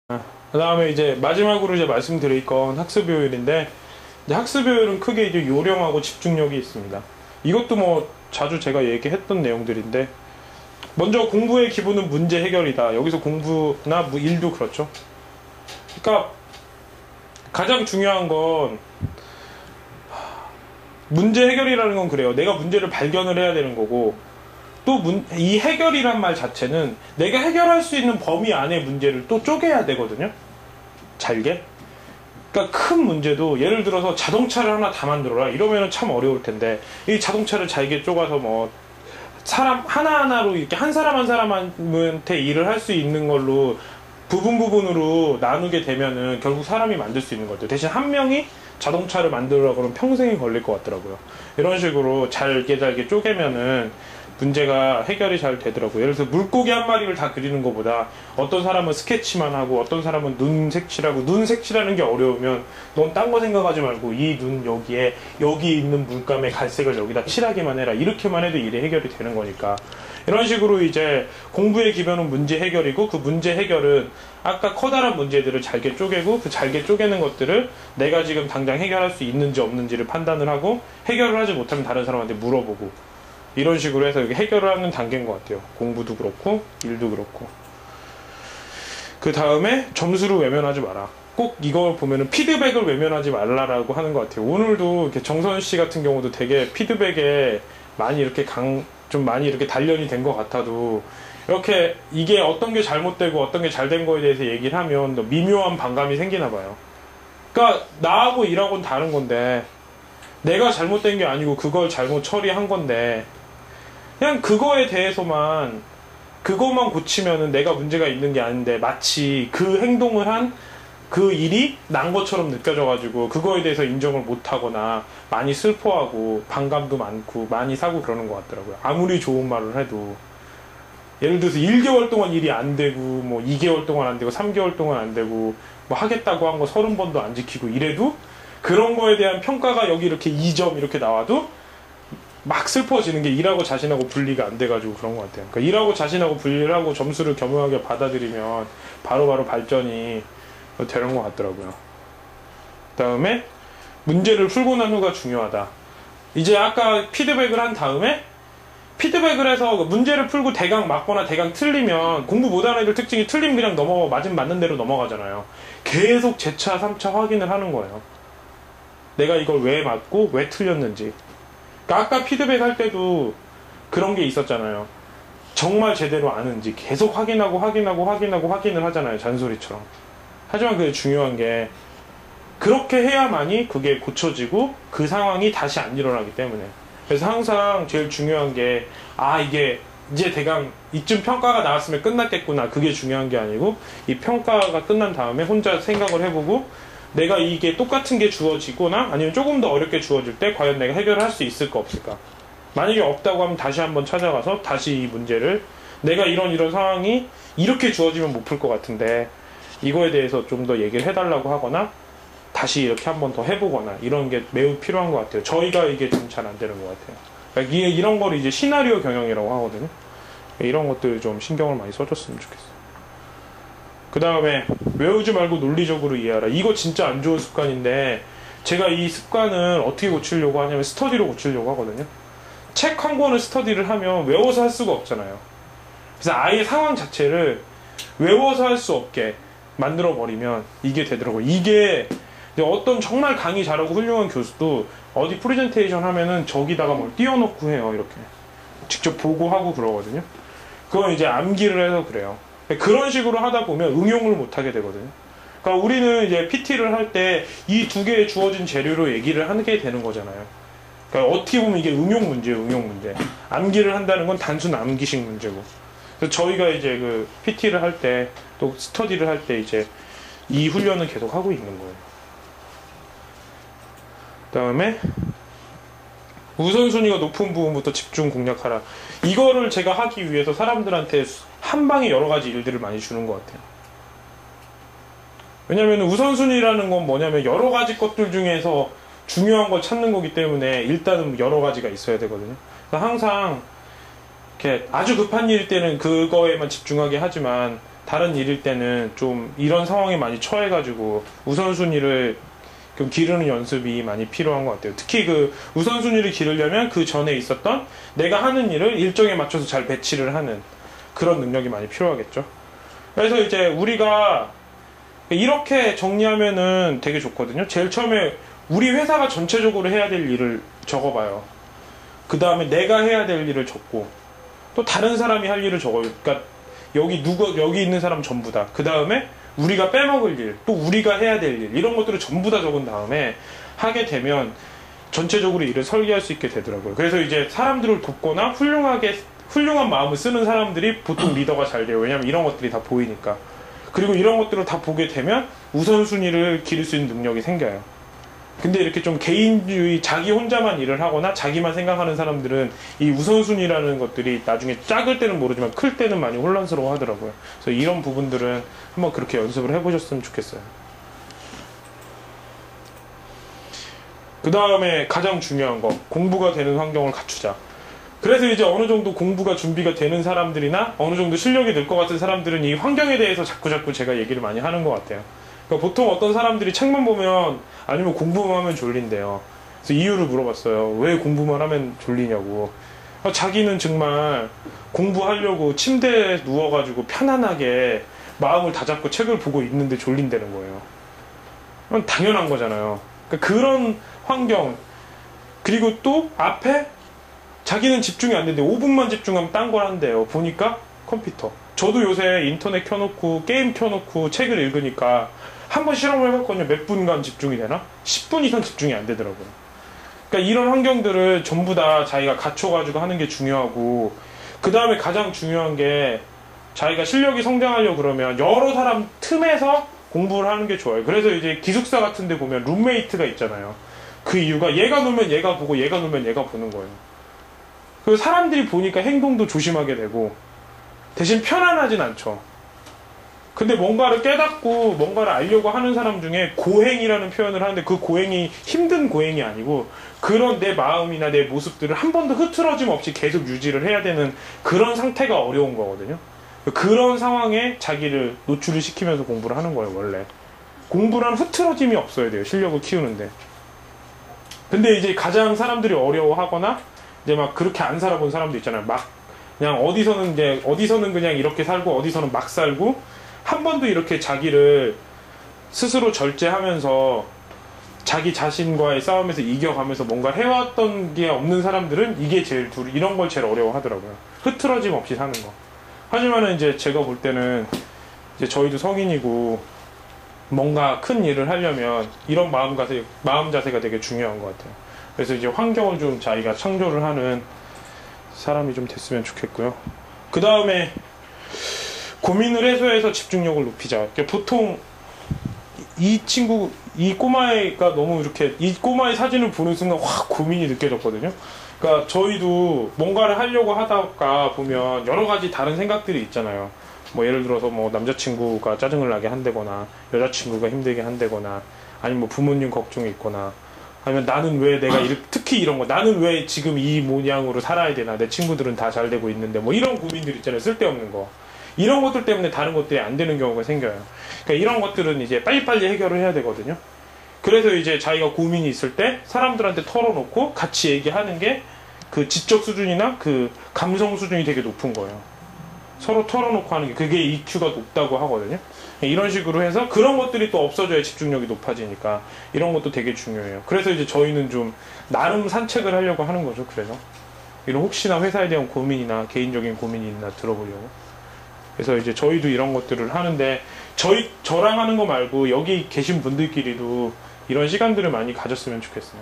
그 다음에 이제 마지막으로 이제 말씀드릴 건 학습 효율인데, 이제 학습 효율은 크게 이제 요령하고 집중력이 있습니다. 이것도 뭐 자주 제가 얘기했던 내용들인데, 먼저 공부의 기본은 문제 해결이다. 여기서 공부나 뭐 일도 그렇죠. 그러니까 가장 중요한 건 문제 해결이라는 건 그래요. 내가 문제를 발견을 해야 되는 거고, 또 이 해결이란 말 자체는 내가 해결할 수 있는 범위 안의 문제를 또 쪼개야 되거든요. 잘게. 그러니까 큰 문제도 예를 들어서 자동차를 하나 다 만들어라 이러면은 참 어려울 텐데, 이 자동차를 잘게 쪼가서 뭐 사람 하나하나로 이렇게 한 사람 한 사람한테 일을 할 수 있는 걸로 부분으로 나누게 되면은 결국 사람이 만들 수 있는 거죠. 대신 한 명이 자동차를 만들으라고 그러면 평생이 걸릴 것 같더라고요. 이런 식으로 잘게 쪼개면은 문제가 해결이 잘 되더라고요. 예를 들어서 물고기 한 마리를 다 그리는 것보다 어떤 사람은 스케치만 하고 어떤 사람은 눈 색칠하고, 눈 색칠하는 게 어려우면 넌 딴 거 생각하지 말고 이 눈 여기에 여기 있는 물감의 갈색을 여기다 칠하기만 해라, 이렇게만 해도 일이 해결이 되는 거니까. 이런 식으로 이제 공부의 기본은 문제 해결이고, 그 문제 해결은 아까 커다란 문제들을 잘게 쪼개고, 그 잘게 쪼개는 것들을 내가 지금 당장 해결할 수 있는지 없는지를 판단을 하고, 해결을 하지 못하면 다른 사람한테 물어보고, 이런 식으로 해서 해결을 하는 단계인 것 같아요. 공부도 그렇고 일도 그렇고. 그 다음에 점수를 외면하지 마라. 꼭 이걸 보면은 피드백을 외면하지 말라라고 하는 것 같아요. 오늘도 이렇게 정선 씨 같은 경우도 되게 피드백에 많이 이렇게 좀 많이 이렇게 단련이 된 것 같아도, 이렇게 이게 어떤 게 잘못되고 어떤 게 잘 된 거에 대해서 얘기를 하면 또 미묘한 반감이 생기나 봐요. 그러니까 나하고 일하고는 다른 건데, 내가 잘못된 게 아니고 그걸 잘못 처리한 건데, 그냥 그것만 고치면은 내가 문제가 있는 게 아닌데, 마치 그 행동을 한 그 일이 난 것처럼 느껴져가지고 그거에 대해서 인정을 못하거나 많이 슬퍼하고 반감도 많고 많이 사고 그러는 것 같더라고요. 아무리 좋은 말을 해도. 예를 들어서 1개월 동안 일이 안 되고, 뭐 2개월 동안 안 되고, 3개월 동안 안 되고, 뭐 하겠다고 한 거 30번도 안 지키고 이래도, 그런 거에 대한 평가가 여기 이렇게 2점 이렇게 나와도 막 슬퍼지는 게 일하고 자신하고 분리가 안 돼가지고 그런 것 같아요. 그러니까 일하고 자신하고 분리를 하고 점수를 겸허하게 받아들이면 바로바로 발전이 되는 것 같더라고요. 그 다음에 문제를 풀고 난 후가 중요하다. 이제 아까 피드백을 한 다음에, 피드백을 해서 문제를 풀고 대강 맞거나 대강 틀리면, 공부 못하는 애들 특징이 틀리면 그냥 맞는 대로 넘어가잖아요. 계속 재차 3차 확인을 하는 거예요. 내가 이걸 왜 맞고 왜 틀렸는지. 그러니까 아까 피드백 할 때도 그런 게 있었잖아요. 정말 제대로 아는지 계속 확인을 하잖아요. 잔소리처럼. 하지만 그게 중요한 게, 그렇게 해야만이 그게 고쳐지고 그 상황이 다시 안 일어나기 때문에. 그래서 항상 제일 중요한 게, 이게 이제 대강 이쯤 평가가 나왔으면 끝났겠구나, 그게 중요한 게 아니고, 이 평가가 끝난 다음에 혼자 생각을 해보고, 내가 이게 똑같은 게 주어지거나 아니면 조금 더 어렵게 주어질 때 과연 내가 해결을 할 수 있을까 없을까. 만약에 없다고 하면 다시 한번 찾아가서 다시 이 문제를, 내가 이런 상황이 이렇게 주어지면 못 풀 것 같은데 이거에 대해서 좀 더 얘기를 해달라고 하거나, 다시 이렇게 한번 더 해보거나, 이런 게 매우 필요한 것 같아요. 저희가 이게 좀 잘 안 되는 것 같아요. 그러니까 이런 거를 이제 시나리오 경영이라고 하거든요. 이런 것들 좀 신경을 많이 써줬으면 좋겠어요. 그 다음에 외우지 말고 논리적으로 이해하라. 이거 진짜 안 좋은 습관인데, 제가 이 습관을 어떻게 고치려고 하냐면 스터디로 고치려고 하거든요. 책 한 권을 스터디를 하면 외워서 할 수가 없잖아요. 그래서 아예 상황 자체를 외워서 할 수 없게 만들어 버리면 이게 되더라고요. 이게 어떤 정말 강의 잘하고 훌륭한 교수도 어디 프레젠테이션 하면은 저기다가 뭘 띄워놓고 해요. 이렇게 직접 보고 하고 그러거든요. 그건 이제 암기를 해서 그래요. 그런 식으로 하다 보면 응용을 못 하게 되거든요. 그러니까 우리는 이제 PT를 할 때 이 두 개의 주어진 재료로 얘기를 하게 되는 거잖아요. 그러니까 어떻게 보면 이게 응용 문제예요, 응용 문제. 암기를 한다는 건 단순 암기식 문제고. 그래서 저희가 이제 그 PT를 할 때, 또 스터디를 할 때 이제 이 훈련을 계속 하고 있는 거예요. 그 다음에 우선순위가 높은 부분부터 집중 공략하라. 이거를 제가 하기 위해서 사람들한테 한 방에 여러 가지 일들을 많이 주는 것 같아요. 왜냐면 우선순위라는 건 뭐냐면 여러 가지 것들 중에서 중요한 걸 찾는 거기 때문에 일단은 여러 가지가 있어야 되거든요. 그래서 항상 이렇게 아주 급한 일일 때는 그거에만 집중하게 하지만, 다른 일일 때는 좀 이런 상황에 많이 처해가지고 우선순위를 좀 기르는 연습이 많이 필요한 것 같아요. 특히 그 우선순위를 기르려면 그 전에 있었던 내가 하는 일을 일정에 맞춰서 잘 배치를 하는 그런 능력이 많이 필요하겠죠. 그래서 이제 우리가 이렇게 정리하면은 되게 좋거든요. 제일 처음에 우리 회사가 전체적으로 해야 될 일을 적어봐요. 그 다음에 내가 해야 될 일을 적고 또 다른 사람이 할 일을 적어요. 그러니까 여기 있는 사람 전부 다. 그 다음에 우리가 빼먹을 일, 또 우리가 해야 될 일, 이런 것들을 전부 다 적은 다음에 하게 되면 전체적으로 일을 설계할 수 있게 되더라고요. 그래서 이제 사람들을 돕거나 훌륭한 마음을 쓰는 사람들이 보통 리더가 잘 돼요. 왜냐면 이런 것들이 다 보이니까. 그리고 이런 것들을 다 보게 되면 우선순위를 기를 수 있는 능력이 생겨요. 근데 이렇게 좀 개인주의, 자기 혼자만 일을 하거나 자기만 생각하는 사람들은 이 우선순위라는 것들이 나중에 작을 때는 모르지만 클 때는 많이 혼란스러워 하더라고요. 그래서 이런 부분들은 한번 그렇게 연습을 해보셨으면 좋겠어요. 그 다음에 가장 중요한 거, 공부가 되는 환경을 갖추자. 그래서 이제 어느 정도 공부가 준비가 되는 사람들이나 어느 정도 실력이 늘 것 같은 사람들은 이 환경에 대해서 자꾸자꾸 제가 얘기를 많이 하는 것 같아요. 그러니까 보통 어떤 사람들이 책만 보면 아니면 공부만 하면 졸린대요. 그래서 이유를 물어봤어요. 왜 공부만 하면 졸리냐고. 자기는 정말 공부하려고 침대에 누워가지고 편안하게 마음을 다잡고 책을 보고 있는데 졸린다는 거예요. 그건 당연한 거잖아요. 그러니까 그런 환경, 그리고 또 앞에 자기는 집중이 안 되는데 5분만 집중하면 딴 걸 한대요. 보니까 컴퓨터. 저도 요새 인터넷 켜놓고 게임 켜놓고 책을 읽으니까 한번 실험을 해봤거든요. 몇 분간 집중이 되나? 10분 이상 집중이 안 되더라고요. 그러니까 이런 환경들을 전부 다 자기가 갖춰가지고 하는 게 중요하고, 그 다음에 가장 중요한 게 자기가 실력이 성장하려고 그러면 여러 사람 틈에서 공부를 하는 게 좋아요. 그래서 이제 기숙사 같은 데 보면 룸메이트가 있잖아요. 그 이유가 얘가 놀면 얘가 보고 얘가 놀면 얘가 보는 거예요. 그리고 사람들이 보니까 행동도 조심하게 되고 대신 편안하진 않죠. 근데 뭔가를 깨닫고 뭔가를 알려고 하는 사람 중에 고행이라는 표현을 하는데, 그 고행이 힘든 고행이 아니고 그런 내 마음이나 내 모습들을 한 번도 흐트러짐 없이 계속 유지를 해야 되는 그런 상태가 어려운 거거든요. 그런 상황에 자기를 노출을 시키면서 공부를 하는 거예요. 원래 공부란 흐트러짐이 없어야 돼요, 실력을 키우는데. 근데 이제 가장 사람들이 어려워하거나 이제 막 그렇게 안 살아본 사람도 있잖아요. 막 그냥 어디서는 그냥 이렇게 살고 어디서는 막 살고, 한 번도 이렇게 자기를 스스로 절제하면서 자기 자신과의 싸움에서 이겨가면서 뭔가 해왔던 게 없는 사람들은 이게 이런 걸 제일 어려워하더라고요. 흐트러짐 없이 사는 거. 하지만은 이제 제가 볼 때는 이제 저희도 성인이고 뭔가 큰 일을 하려면 이런 마음 자세가 되게 중요한 것 같아요. 그래서 이제 환경을 좀 자기가 창조를 하는 사람이 좀 됐으면 좋겠고요. 그 다음에 고민을 해소해서 집중력을 높이자. 보통 이 꼬마애가 너무 이렇게, 이 꼬마의 사진을 보는 순간 확 고민이 느껴졌거든요. 그러니까 저희도 뭔가를 하려고 하다가 보면 여러 가지 다른 생각들이 있잖아요. 뭐 예를 들어서 뭐 남자친구가 짜증을 나게 한다거나 여자친구가 힘들게 한다거나 아니면 뭐 부모님 걱정이 있거나, 아니면 나는 왜 특히 이런 거, 나는 왜 지금 이 모양으로 살아야 되나, 내 친구들은 다 잘 되고 있는데, 뭐 이런 고민들 있잖아요. 쓸데없는 거. 이런 것들 때문에 다른 것들이 안 되는 경우가 생겨요. 그러니까 이런 것들은 이제 빨리빨리 해결을 해야 되거든요. 그래서 이제 자기가 고민이 있을 때 사람들한테 털어놓고 같이 얘기하는 게 그 지적 수준이나 그 감성 수준이 되게 높은 거예요. 서로 털어놓고 하는 게, 그게 EQ가 높다고 하거든요. 이런 식으로 해서 그런 것들이 또 없어져야 집중력이 높아지니까 이런 것도 되게 중요해요. 그래서 이제 저희는 좀 나름 산책을 하려고 하는 거죠. 그래서 이런 혹시나 회사에 대한 고민이나 개인적인 고민이 있나 들어보려고. 그래서 이제 저희도 이런 것들을 하는데, 저랑 하는 거 말고 여기 계신 분들끼리도 이런 시간들을 많이 가졌으면 좋겠어요.